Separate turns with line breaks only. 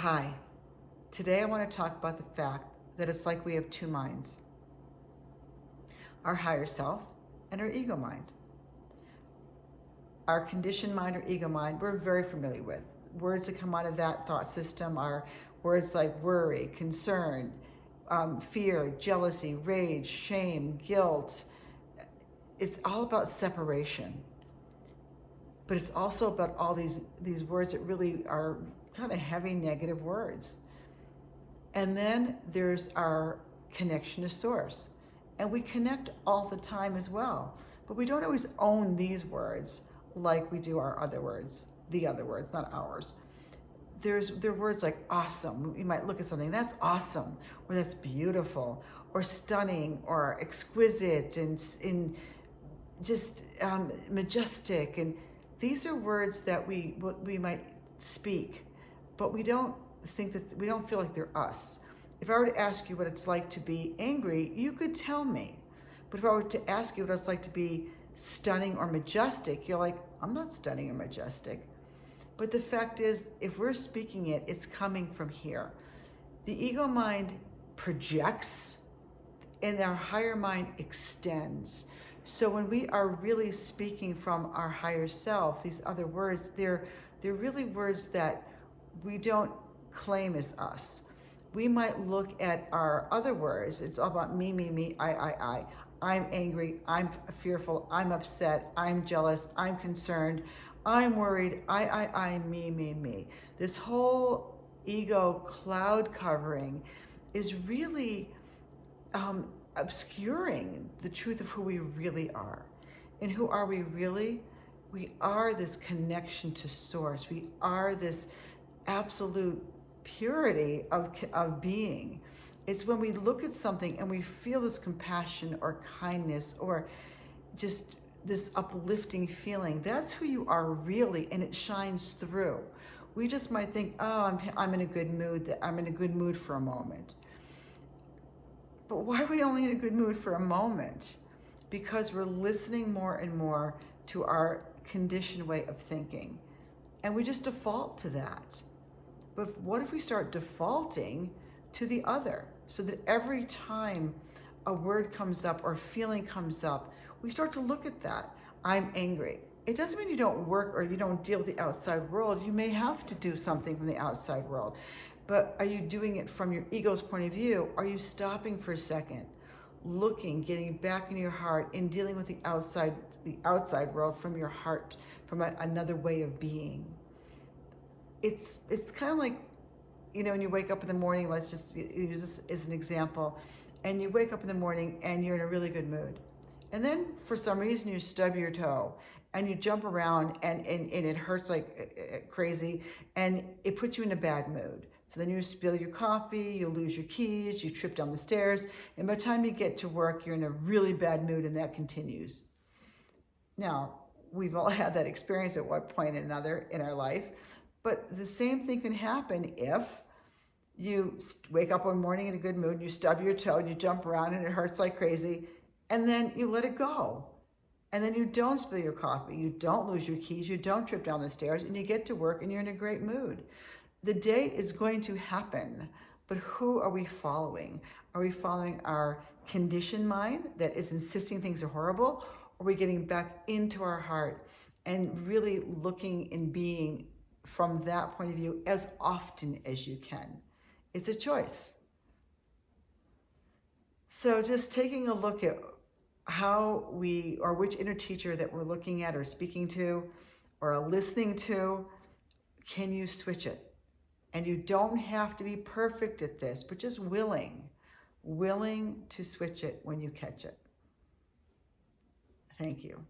Hi, today I want to talk about the fact that it's like we have two minds, our higher self and our ego mind. Our conditioned mind or ego mind, we're very familiar with. Words that come out of that thought system are words like worry, concern, fear, jealousy, rage, shame, guilt. It's all about separation. But it's also about all these words that really are kind of heavy negative words. And then there's our connection to source. And we connect all the time as well. But we don't always own these words like we do our other words, the other words, not ours. There are words like awesome. You might look at something, that's awesome, or that's beautiful, or stunning, or exquisite, and just majestic. And these are words that we might speak, but we don't feel like they're us. If I were to ask you what it's like to be angry, you could tell me. But if I were to ask you what it's like to be stunning or majestic, you're like, I'm not stunning or majestic. But the fact is, if we're speaking it, it's coming from here. The ego mind projects and our higher mind extends. So when we are really speaking from our higher self, these other words, they're really words that we don't claim as us. We might look at our other words. It's all about me, I. I'm angry, I'm fearful, I'm upset, I'm jealous, I'm concerned, I'm worried, me. This whole ego cloud covering is really obscuring the truth of who we really are. And who are we really? We are this connection to source. We are this absolute purity of being. It's when we look at something and we feel this compassion or kindness or just this uplifting feeling. That's who you are really, and it shines through. We just might think, oh, I'm in a good mood. That I'm in a good mood for a moment. But why are we only in a good mood for a moment? Because we're listening more and more to our conditioned way of thinking. And we just default to that. But what if we start defaulting to the other, so that every time a word comes up or a feeling comes up, we start to look at that. I'm angry. It doesn't mean you don't work or you don't deal with the outside world. You may have to do something from the outside world. But are you doing it from your ego's point of view? Are you stopping for a second, looking, getting back into your heart, and dealing with the outside world from your heart, from another way of being? It's kind of like, when you wake up in the morning, let's just use this as an example, and you wake up in the morning and you're in a really good mood. And then for some reason you stub your toe and you jump around and it hurts like crazy and it puts you in a bad mood. So then you spill your coffee, you lose your keys, you trip down the stairs, and by the time you get to work, you're in a really bad mood, and that continues. Now, we've all had that experience at one point or another in our life, but the same thing can happen if you wake up one morning in a good mood, and you stub your toe, and you jump around, and it hurts like crazy, and then you let it go. And then you don't spill your coffee, you don't lose your keys, you don't trip down the stairs, and you get to work and you're in a great mood. The day is going to happen, but who are we following? Are we following our conditioned mind that is insisting things are horrible? Or are we getting back into our heart and really looking and being from that point of view as often as you can? It's a choice. So just taking a look at how or which inner teacher that we're looking at or speaking to or listening to, can you switch it? And you don't have to be perfect at this, but just willing to switch it when you catch it. Thank you.